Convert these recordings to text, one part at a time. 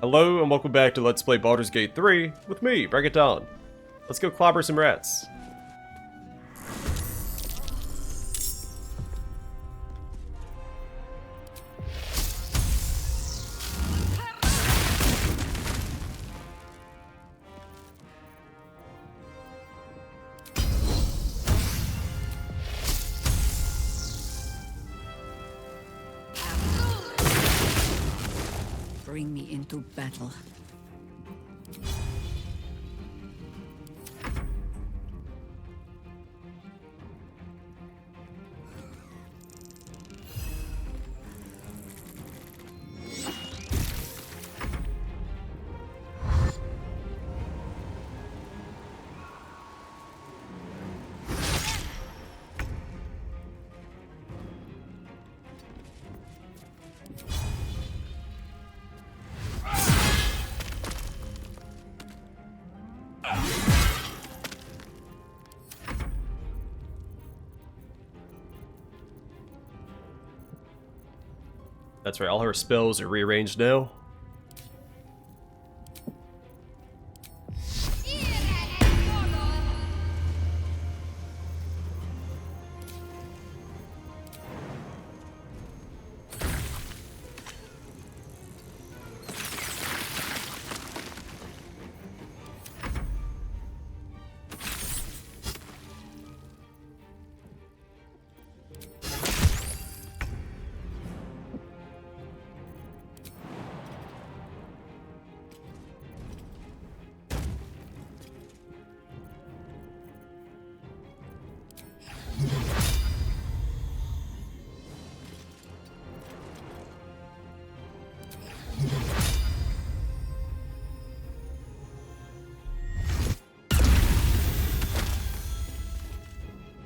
Hello and welcome back to Let's Play Baldur's Gate 3 with me, Bring It Down. Let's go clobber some rats. Bring me into battle. That's right, all her spells are rearranged now.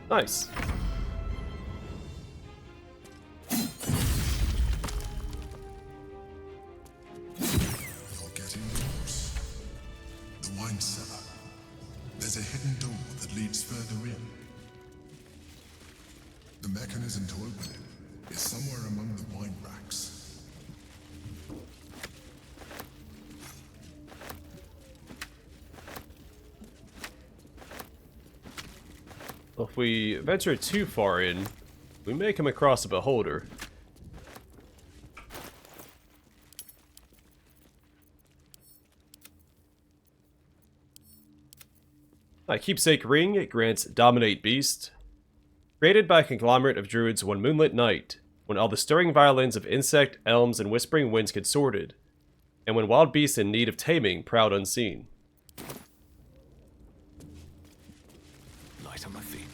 Nice. You're getting close. The wine cellar. There's a hidden door that leads further in. The mechanism to open it is somewhere among the wine racks. Well, if we venture too far in, we may come across a beholder. A keepsake ring, it grants Dominate Beast. Created by a conglomerate of druids one moonlit night, when all the stirring violins of insect, elms, and whispering winds consorted, and when wild beasts in need of taming prowled unseen. Light on my feet.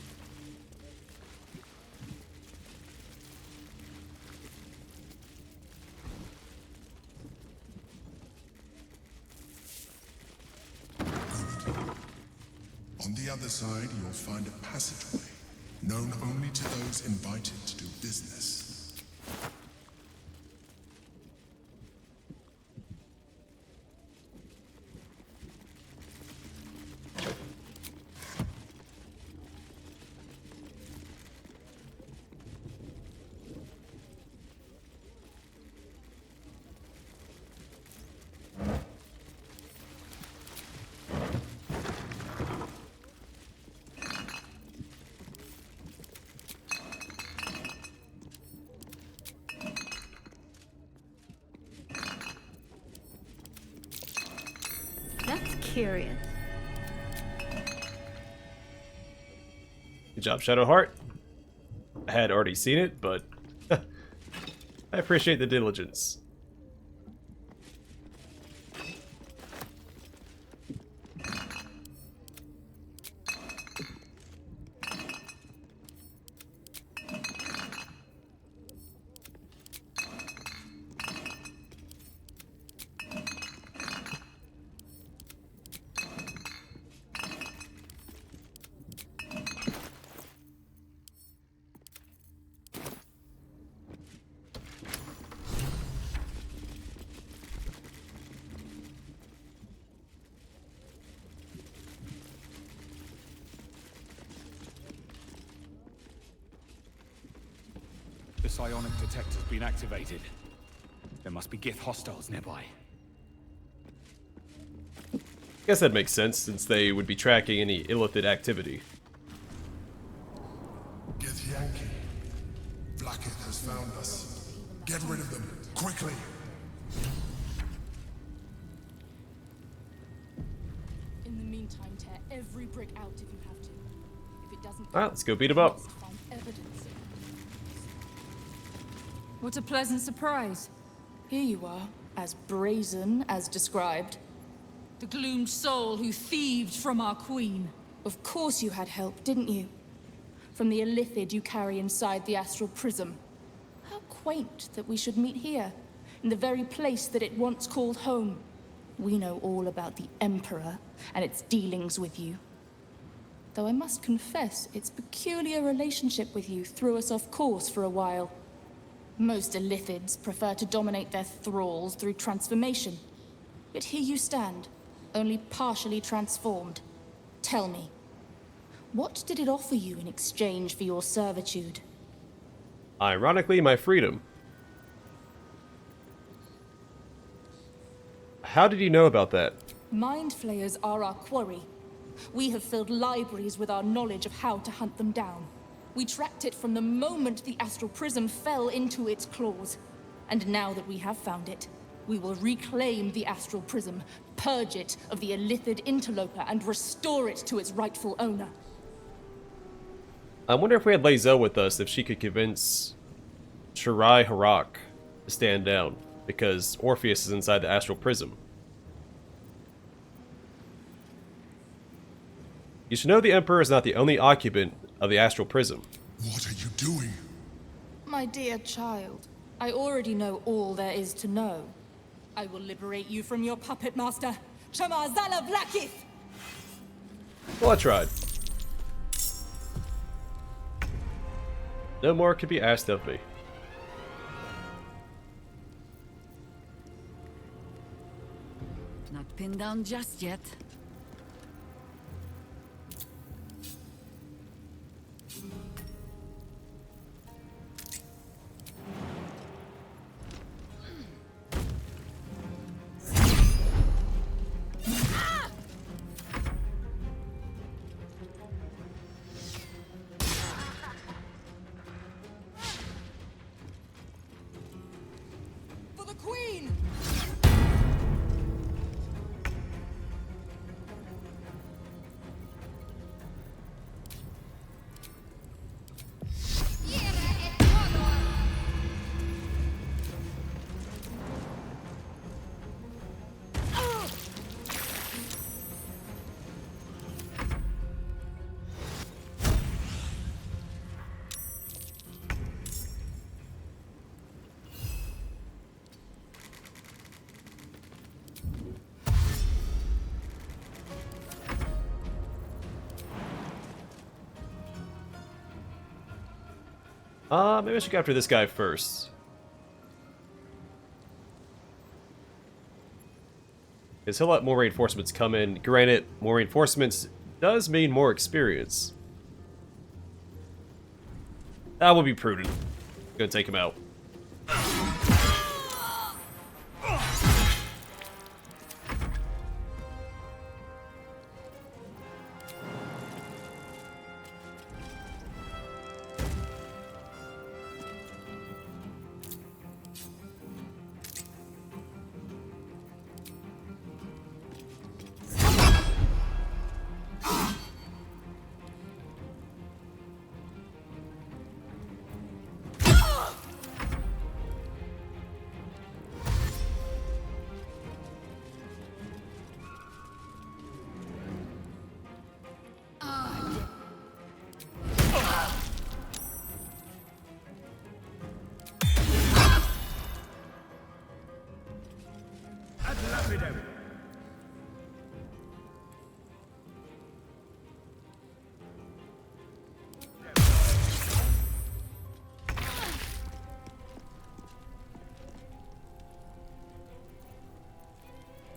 On the other side, you'll find a passageway, known only to those invited to do business. That's curious. Good job, Shadowheart. I had already seen it, but I appreciate the diligence. The psionic detector's been activated. There must be Gith hostiles nearby. guess that makes sense, since they would be tracking any illicit activity. Githyanki. Blackith has found us. Get rid of them, quickly. In the meantime, tear every brick out if you have to. If it doesn't, Alright, let's go beat him up. let's find evidence. What a pleasant surprise. Here you are, as brazen as described. The gloomed soul who thieved from our queen. Of course you had help, didn't you? From the illithid you carry inside the astral prism. How quaint that we should meet here, in the very place that it once called home. We know all about the Emperor and its dealings with you. Though I must confess, its peculiar relationship with you threw us off course for a while. Most illithids prefer to dominate their thralls through transformation. Yet here you stand, only partially transformed. Tell me, what did it offer you in exchange for your servitude? Ironically, my freedom. How did you know about that? Mind flayers are our quarry. We have filled libraries with our knowledge of how to hunt them down. We tracked it from the moment the astral prism fell into its claws. And now that we have found it, we will reclaim the astral prism, purge it of the illithid interloper, and restore it to its rightful owner. I wonder if we had Lae'zel with us, if she could convince Shirai Harak to stand down, because Orpheus is inside the astral prism. You should know the Emperor is not the only occupant of the astral prism. What are you doing? My dear child, I already know all there is to know. I will liberate you from your puppet master, Shamazala Blackith! Well, I tried. No more could be asked of me. Not pinned down just yet. For the Queen! Maybe I should go after this guy first. Because he'll let more reinforcements come in. Granted, more reinforcements does mean more experience. That would be prudent. Gonna take him out.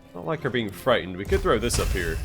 I don't like her being frightened. We could throw this up here.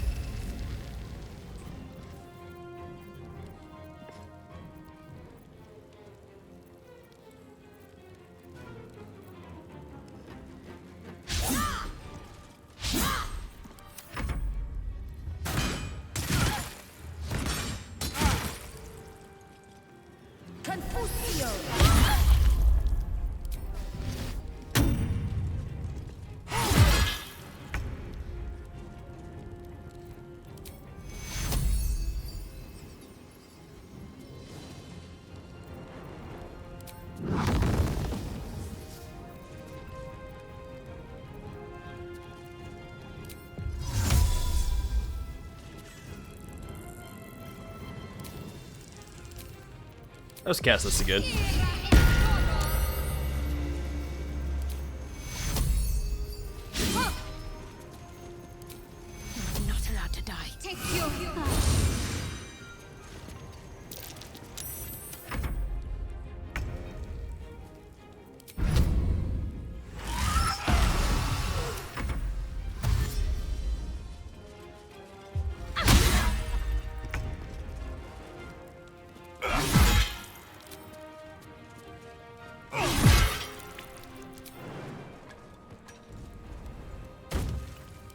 Let's cast this again. I'm not allowed to die. Take your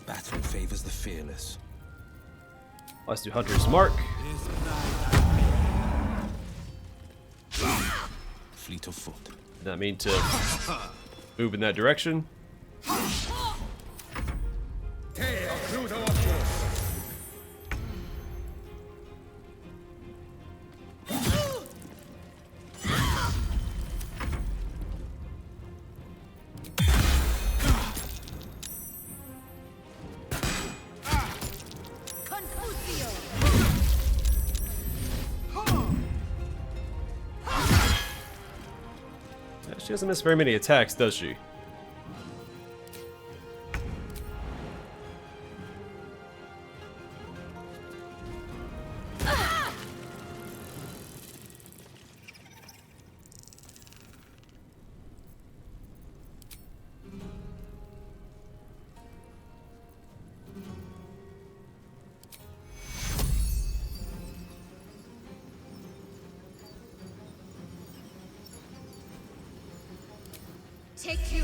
Battle favors the fearless. Let's do Hunter's Mark. Fleet of foot. Did not mean to move in that direction. She doesn't miss very many attacks, does she? take you.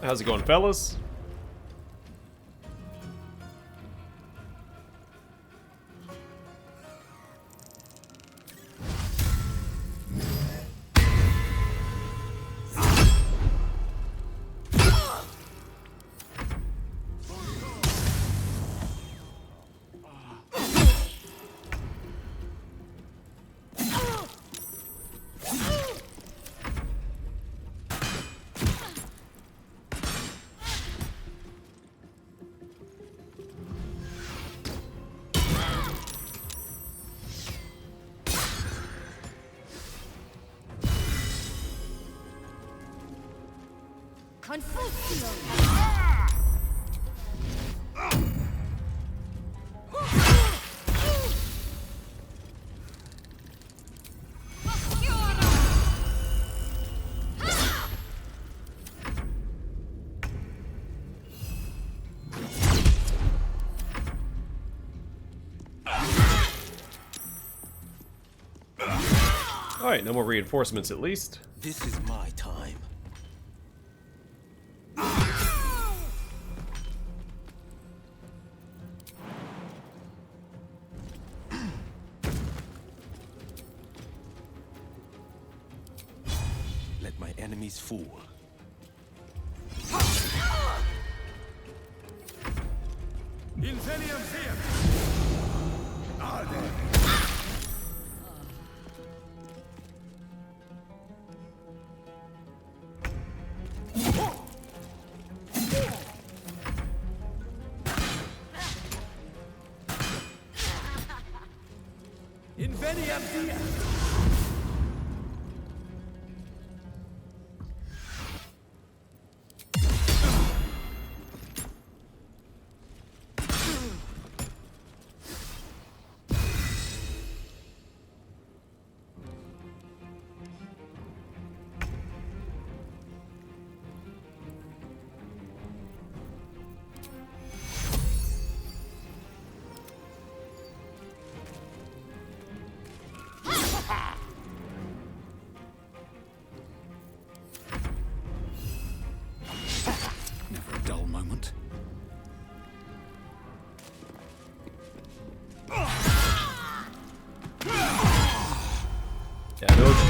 How's it going, fellas? Confusio. Alright, no more reinforcements at least. This is my time. Let my enemies fall.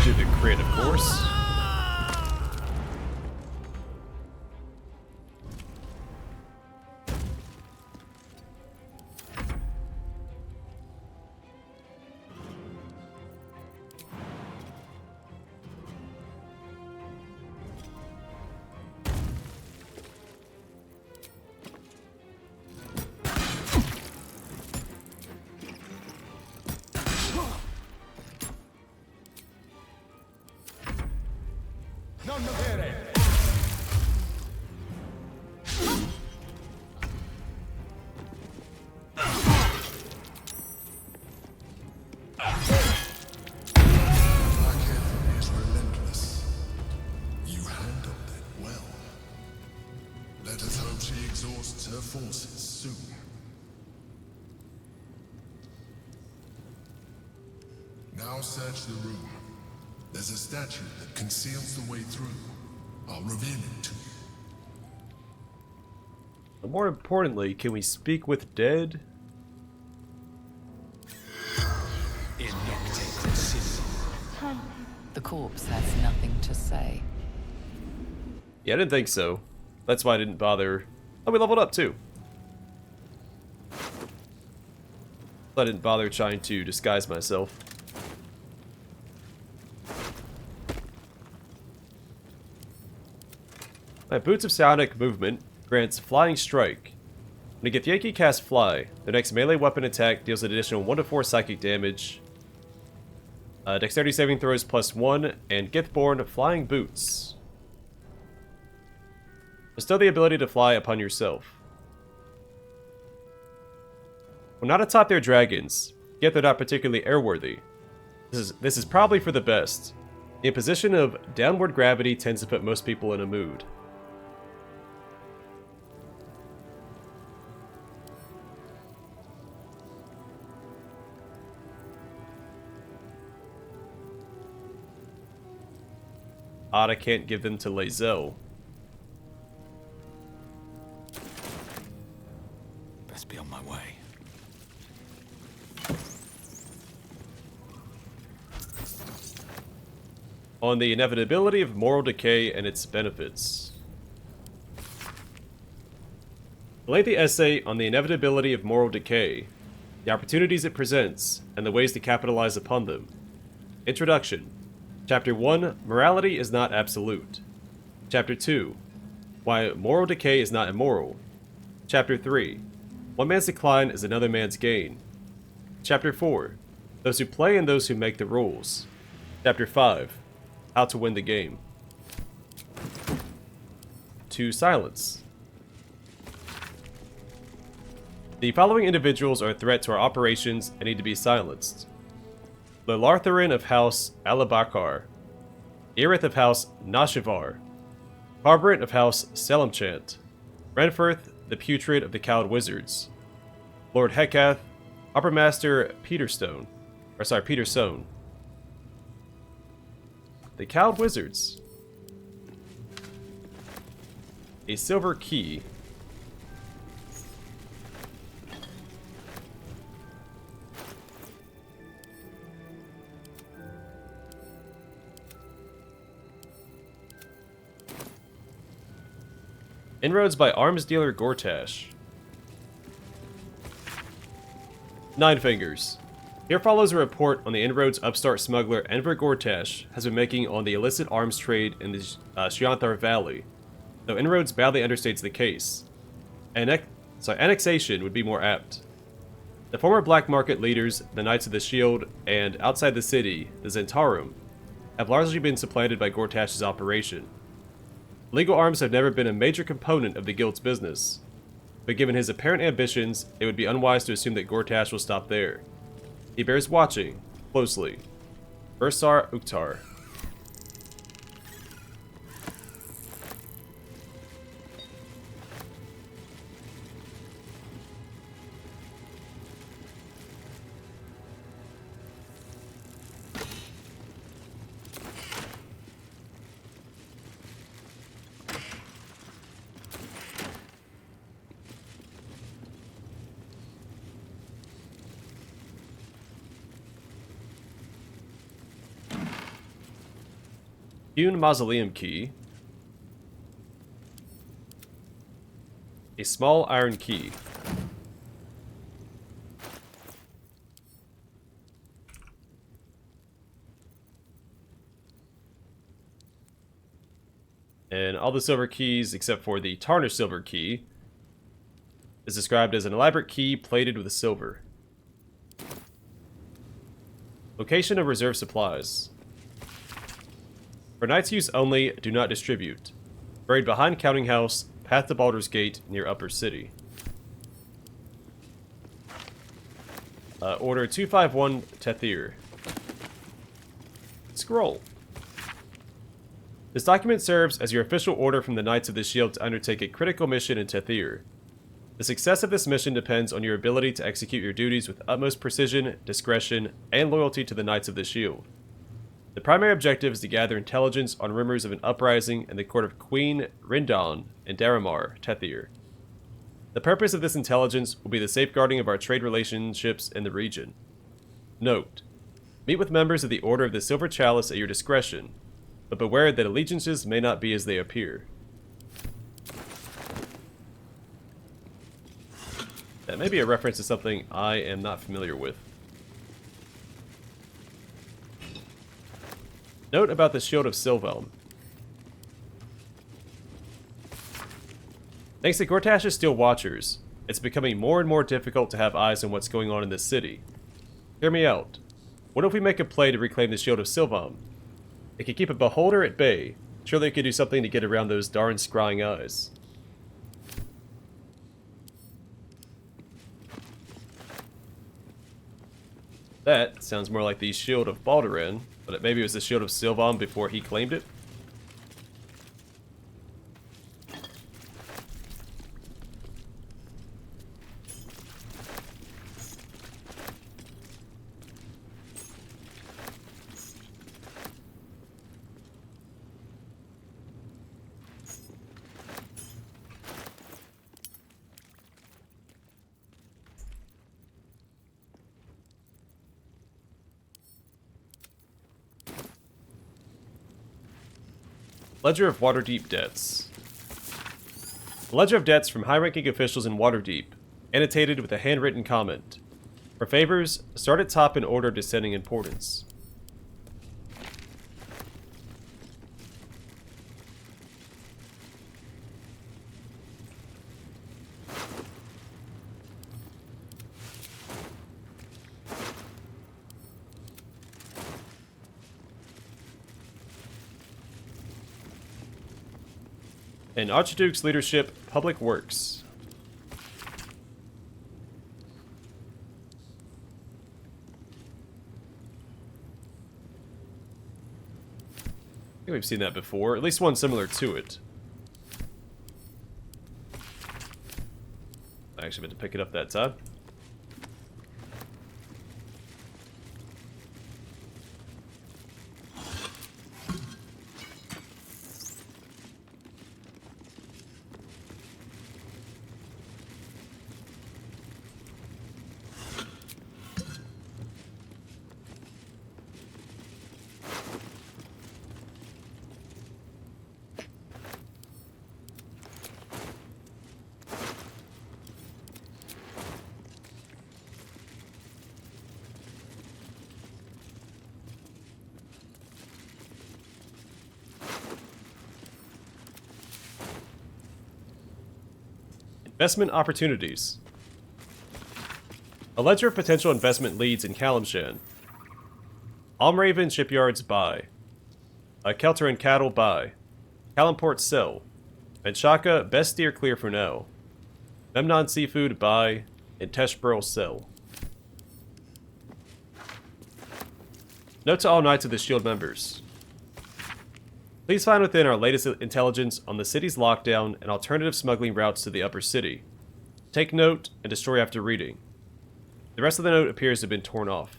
to the crit, of course. Blackhead is relentless. You handled it well. Let us hope she exhausts her forces soon. Now search the room. There's a statue that conceals the way through. I'll reveal it to you. But more importantly, can we speak with dead? The corpse has nothing to say. Yeah, I didn't think so. That's why I didn't bother. Oh, we leveled up too. I didn't bother trying to disguise myself. My Boots of Psionic Movement grants Flying Strike. When a Githyanki casts Fly, their next melee weapon attack deals an additional 1 to 4 psychic damage. Dexterity saving throws +1, and Githborn Flying Boots. Bestow the ability to fly upon yourself. When not atop their dragons, yet they're not particularly airworthy. This is probably for the best. The imposition of downward gravity tends to put most people in a mood. Odd I can't give them to Lae'zel. Best be on my way. On the inevitability of moral decay and its benefits. Relate the essay on the inevitability of moral decay, the opportunities it presents, and the ways to capitalize upon them. Introduction. Chapter 1, Morality is not absolute. Chapter 2, Why moral decay is not immoral. Chapter 3, One man's decline is another man's gain. Chapter 4, Those who play and those who make the rules. Chapter 5, How to win the game. To silence. The following individuals are a threat to our operations and need to be silenced. Lilartharin of House Alabakar, Irith of House Nashivar, Carburant of House Selamchant, Renfirth the Putrid of the Cowed Wizards, Lord Hekath, Upper Master Peterstone. The Cowed Wizards. A silver key. Inroads by arms dealer Gortash. Nine Fingers. Here follows a report on the inroads upstart smuggler Enver Gortash has been making on the illicit arms trade in the Shianthar Valley, though inroads badly understates the case. Annexation would be more apt. The former black market leaders, the Knights of the Shield, and outside the city, the Zentarum, have largely been supplanted by Gortash's operation. Legal arms have never been a major component of the guild's business, but given his apparent ambitions, it would be unwise to assume that Gortash will stop there. He bears watching closely. Ursar Uktar. Hewn Mausoleum Key. A small iron key. And all the silver keys, except for the tarnished silver key, is described as an elaborate key plated with silver. Location of reserve supplies. For knight's use only, do not distribute. Buried behind Counting House, path to Baldur's Gate, near Upper City. Order 251 Tethir. Scroll. This document serves as your official order from the Knights of the Shield to undertake a critical mission in Tethir. The success of this mission depends on your ability to execute your duties with utmost precision, discretion, and loyalty to the Knights of the Shield. The primary objective is to gather intelligence on rumors of an uprising in the court of Queen Rindon in Daramar, Tethir. The purpose of this intelligence will be the safeguarding of our trade relationships in the region. Note: meet with members of the Order of the Silver Chalice at your discretion, but beware that allegiances may not be as they appear. That may be a reference to something I am not familiar with. Note about the Shield of Sylvelm. Thanks to Gortash's Steel Watchers, it's becoming more and more difficult to have eyes on what's going on in this city. Hear me out. What if we make a play to reclaim the Shield of Sylvelm? It could keep a beholder at bay. Surely it could do something to get around those darn scrying eyes. That sounds more like the Shield of Baldur, but maybe it was the Shield of Sylvelm before he claimed it. Ledger of Waterdeep Debts. A ledger of debts from high-ranking officials in Waterdeep, annotated with a handwritten comment. For favors, start at top in order of descending importance. And Archduke's leadership, Public Works. I think we've seen that before, at least one similar to it. I actually meant to pick it up that time. Investment opportunities. A ledger of potential investment leads in Kalimshan. Almraven Shipyards buy. Kelteran Cattle buy. Kalimport sell. Menshaka best steer clear for now. Memnon Seafood buy. And Teshburl sell. Note to all Knights of the Shield members. Please find within our latest intelligence on the city's lockdown and alternative smuggling routes to the upper city. Take note and destroy after reading. The rest of the note appears to have been torn off.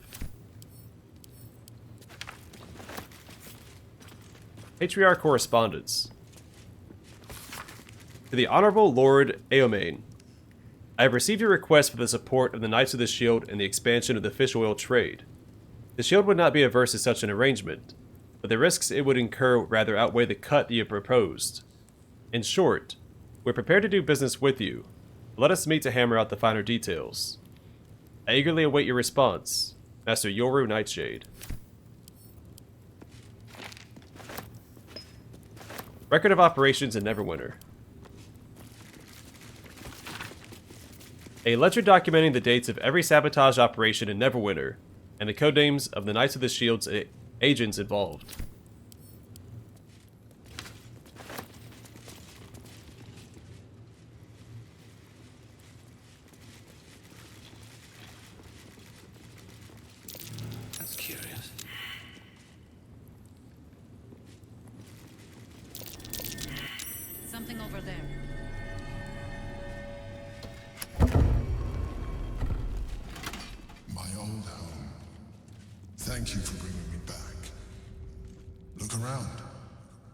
Patriarch Correspondence. To the Honorable Lord Eomain, I have received your request for the support of the Knights of the Shield and the expansion of the fish oil trade. The Shield would not be averse to such an arrangement. but the risks it would incur rather outweigh the cut you have proposed. In short, we're prepared to do business with you. Let us meet to hammer out the finer details. I eagerly await your response, Master Yoru Nightshade. Record of operations in Neverwinter. A ledger documenting the dates of every sabotage operation in Neverwinter, and the codenames of the Knights of the Shield's agents involved. That's curious. Something over there. My old home. Thank you for bringing me back. Look around.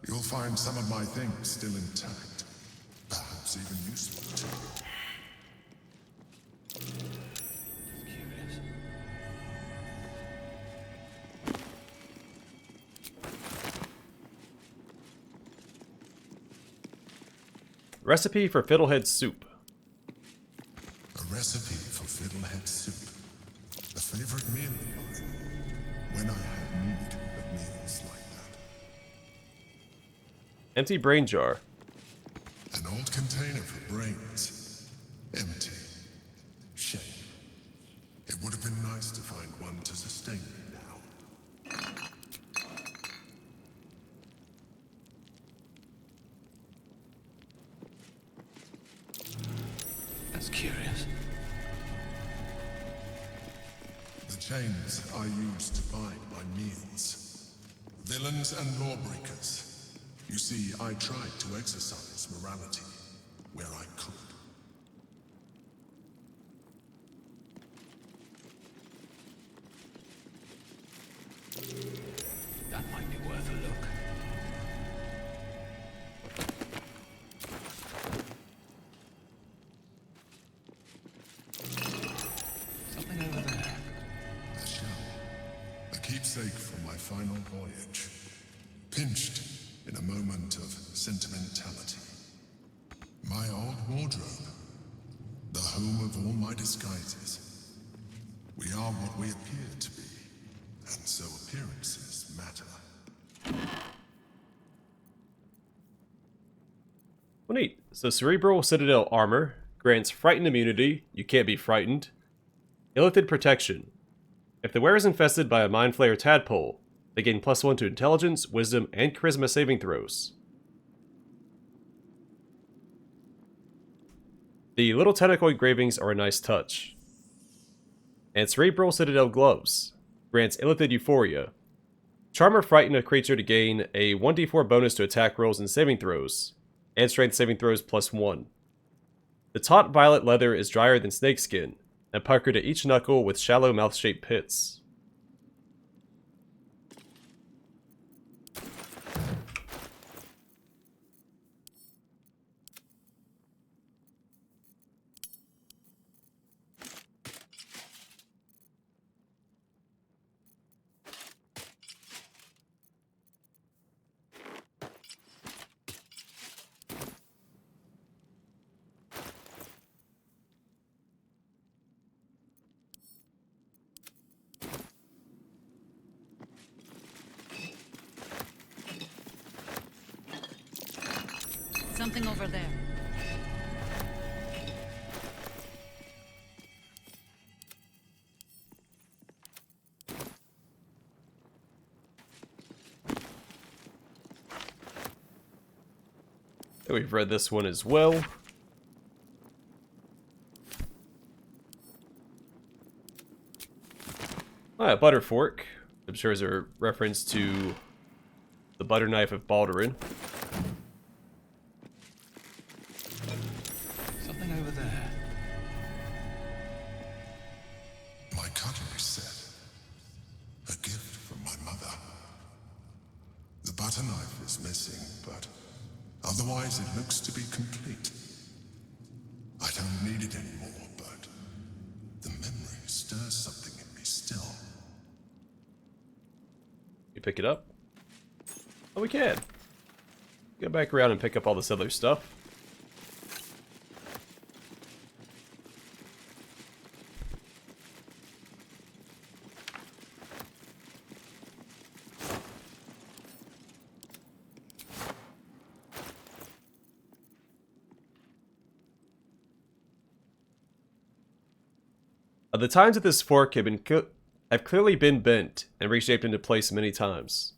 You'll find some of my things still intact. Perhaps even useful too. Curious. Recipe for Fiddlehead Soup. A recipe for fiddlehead soup. A favorite meal of mine. When I had need of meals like that. Empty brain jar. An old container for brains. Empty. Shame. It would have been nice to find one to sustain me now. That's curious. The chains I used to bind my meals. Villains and lawbreakers. You see, I tried to exercise morality where I could. That might be worth a look. Something over there. A shell. A keepsake from my final voyage. Pinched in a moment of sentimentality. My old wardrobe. The home of all my disguises. We are what we appear to be. And so appearances matter. Well, neat. So Cerebral Citadel Armor grants Frightened immunity, you can't be frightened. Illithid Protection. If the wearer is infested by a Mind Flayer tadpole, they gain +1 to Intelligence, Wisdom, and Charisma saving throws. The little tentacle engravings are a nice touch. And Cerebral Citadel Gloves grants Illithid Euphoria. Charm or frighten a creature to gain a 1d4 bonus to attack rolls and saving throws, and strength saving throws +1. The taut violet leather is drier than snakeskin, and puckered at each knuckle with shallow mouth-shaped pits. Something over there. We've read this one as well. Alright, Butter Fork. I'm sure is a reference to the butter knife of Baldurin. Something over there. My cutlery set. A gift from my mother. The butter knife is missing, but otherwise it looks to be complete. I don't need it anymore, but the memory stirs something in me still. You pick it up. Oh, we can. Go back around and pick up all this other stuff. The tines of this fork have clearly been bent and reshaped into place many times.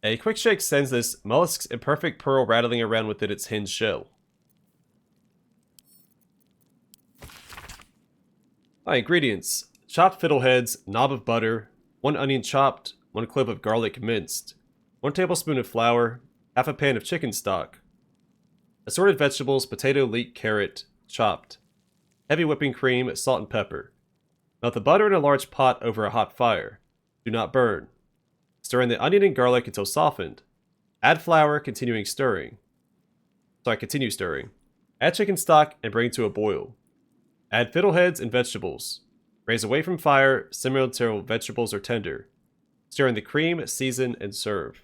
A quick shake sends this mollusk's imperfect pearl rattling around within its hinged shell. Ingredients: chopped fiddleheads, knob of butter, 1 onion chopped, 1 clove of garlic minced, 1 tablespoon of flour, half a pan of chicken stock, assorted vegetables, potato, leek, carrot, chopped, heavy whipping cream, salt and pepper. Melt the butter in a large pot over a hot fire. Do not burn. Stir in the onion and garlic until softened. Add flour, continue stirring. Add chicken stock and bring to a boil. Add fiddleheads and vegetables. Raise away from fire, simmer until vegetables are tender. Stir in the cream, season, and serve.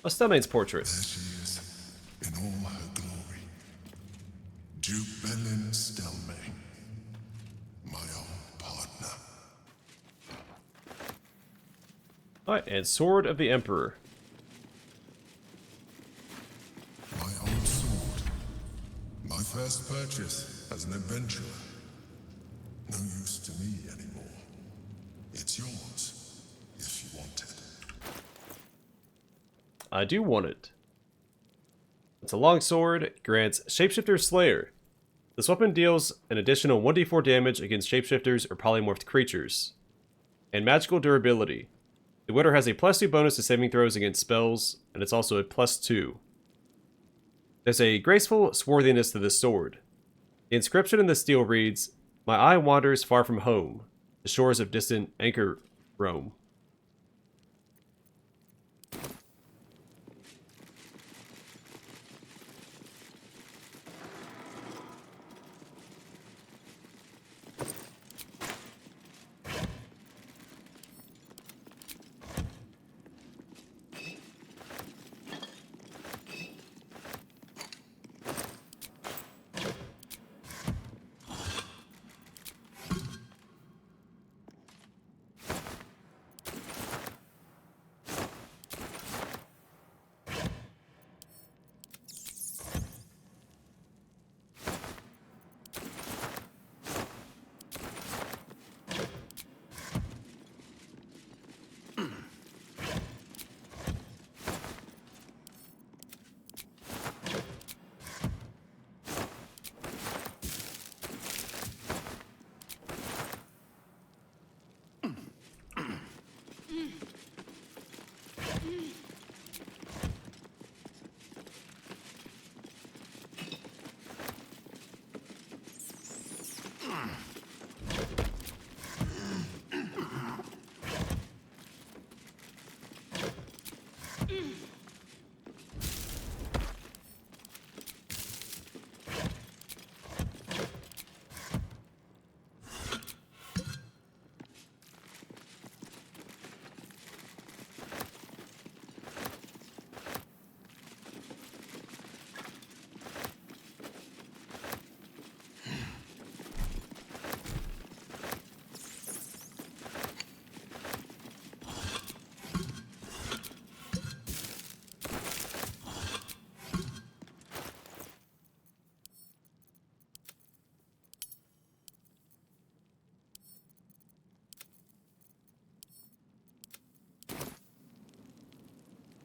A Stelmane's portrait. There she is, in all her glory. Duke Belin Stelmane, my old partner. Alright, and Sword of the Emperor. My old sword. My first purchase as an adventurer. No use to me anymore. It's yours, if you want it. I do want it. It's a long sword, grants Shapeshifter Slayer. This weapon deals an additional 1d4 damage against shapeshifters or polymorphed creatures. And magical durability. The wielder has a +2 bonus to saving throws against spells, and it's also a +2. There's a graceful swarthiness to this sword. The inscription in the steel reads, "My eye wanders far from home. The shores of distant anchor roam."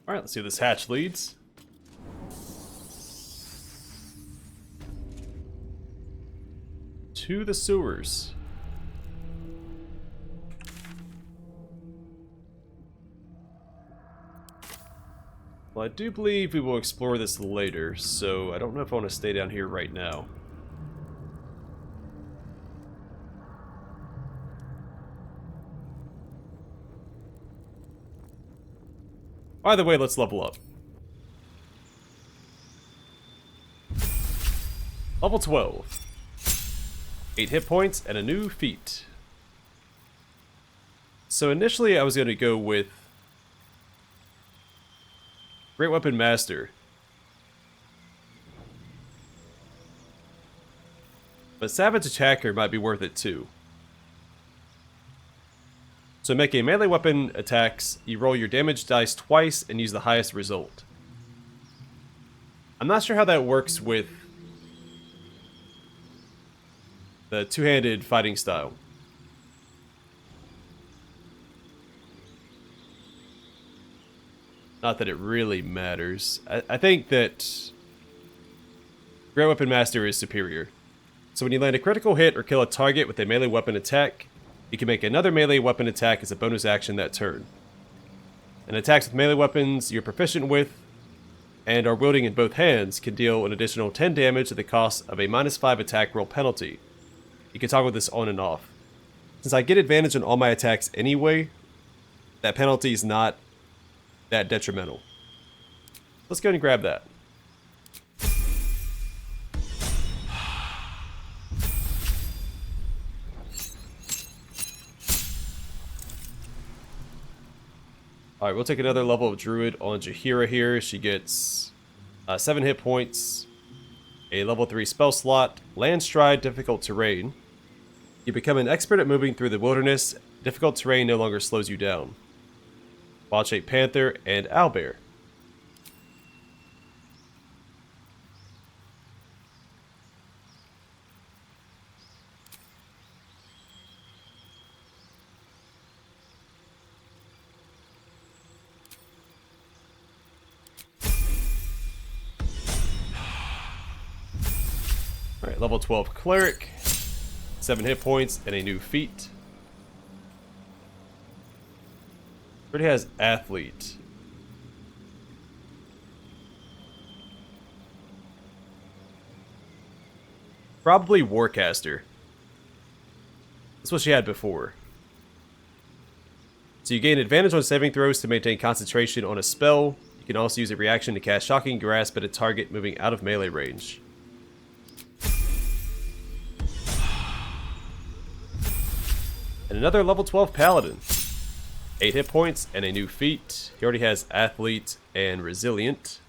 Alright, let's see where this hatch leads. To the sewers. Well, I do believe we will explore this later, so I don't know if I want to stay down here right now. Either way, let's level up. Level 12. 8 hit points and a new feat. So initially I was going to go with Great Weapon Master. But Savage Attacker might be worth it too. So make a melee weapon attacks, you roll your damage dice twice and use the highest result. I'm not sure how that works with the two-handed fighting style. Not that it really matters. I think that Great Weapon Master is superior. So when you land a critical hit or kill a target with a melee weapon attack, you can make another melee weapon attack as a bonus action that turn. And attacks with melee weapons you're proficient with and are wielding in both hands can deal an additional 10 damage at the cost of a -5 attack roll penalty. You can toggle this on and off. Since I get advantage on all my attacks anyway, that penalty is not that detrimental. Let's go and grab that. Alright, we'll take another level of Druid on Jaheira here. She gets 7 hit points, a level 3 spell slot, land stride, difficult terrain. You become an expert at moving through the wilderness. Difficult terrain no longer slows you down. Wild-shaped panther and owlbear. Alright, level 12 cleric. 7 hit points and a new feat. Already has athlete. Probably warcaster. That's what she had before. So you gain advantage on saving throws to maintain concentration on a spell. You can also use a reaction to cast Shocking Grasp at a target moving out of melee range. And another level 12 paladin. 8 hit points and a new feat. He already has athlete and resilient.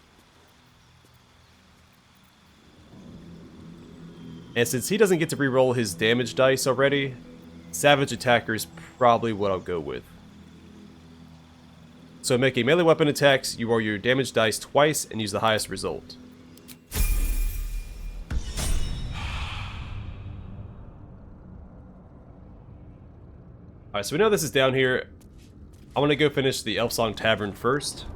And since he doesn't get to reroll his damage dice already, Savage Attacker is probably what I'll go with. So make a melee weapon attacks, you roll your damage dice twice and use the highest result. Alright, so we know this is down here. I want to go finish the Elfsong Tavern first.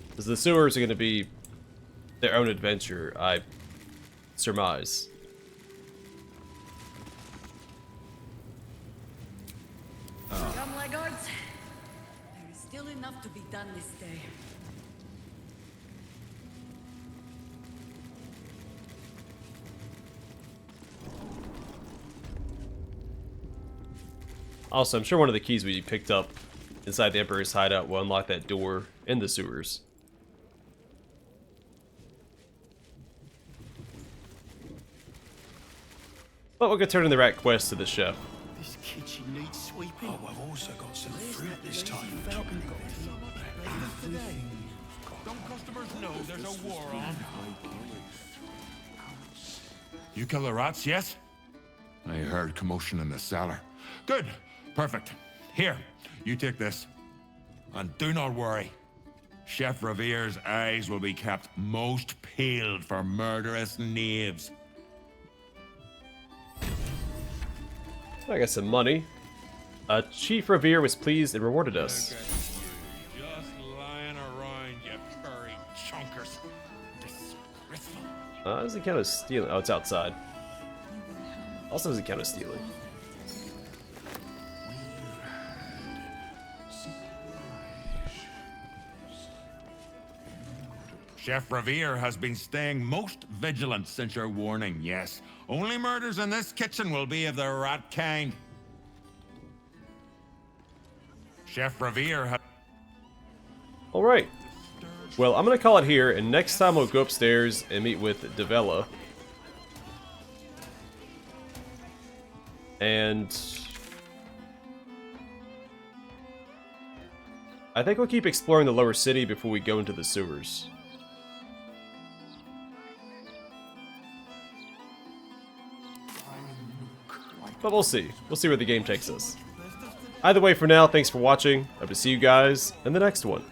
Because the sewers are going to be their own adventure, I surmise. Come, laggards. There is still enough to be done this day. Also, I'm sure one of the keys we picked up inside the Emperor's hideout will unlock that door in the sewers. But we'll get turning the rat quest to the chef. This kitchen needs sweeping. Oh, I've also got some fruit this time. Don't customers know there's a war on? You kill the rats, yes? I heard commotion in the cellar. Good. Perfect. Here, you take this. And do not worry. Chef Revere's eyes will be kept most peeled for murderous knaves. I got some money. Chief Revere was pleased and rewarded us. Just lying around, you furry chunkers. Disgraceful. Doesn't count as stealing. Oh, it's outside. Also doesn't count as stealing. Chef Revere has been staying most vigilant since your warning, yes. Only murders in this kitchen will be of the rat kind. Chef Revere has... Alright. Well, I'm gonna call it here, and next time we'll go upstairs and meet with Devella. And I think we'll keep exploring the lower city before we go into the sewers. But we'll see. We'll see where the game takes us. Either way, for now, thanks for watching. Hope to see you guys in the next one.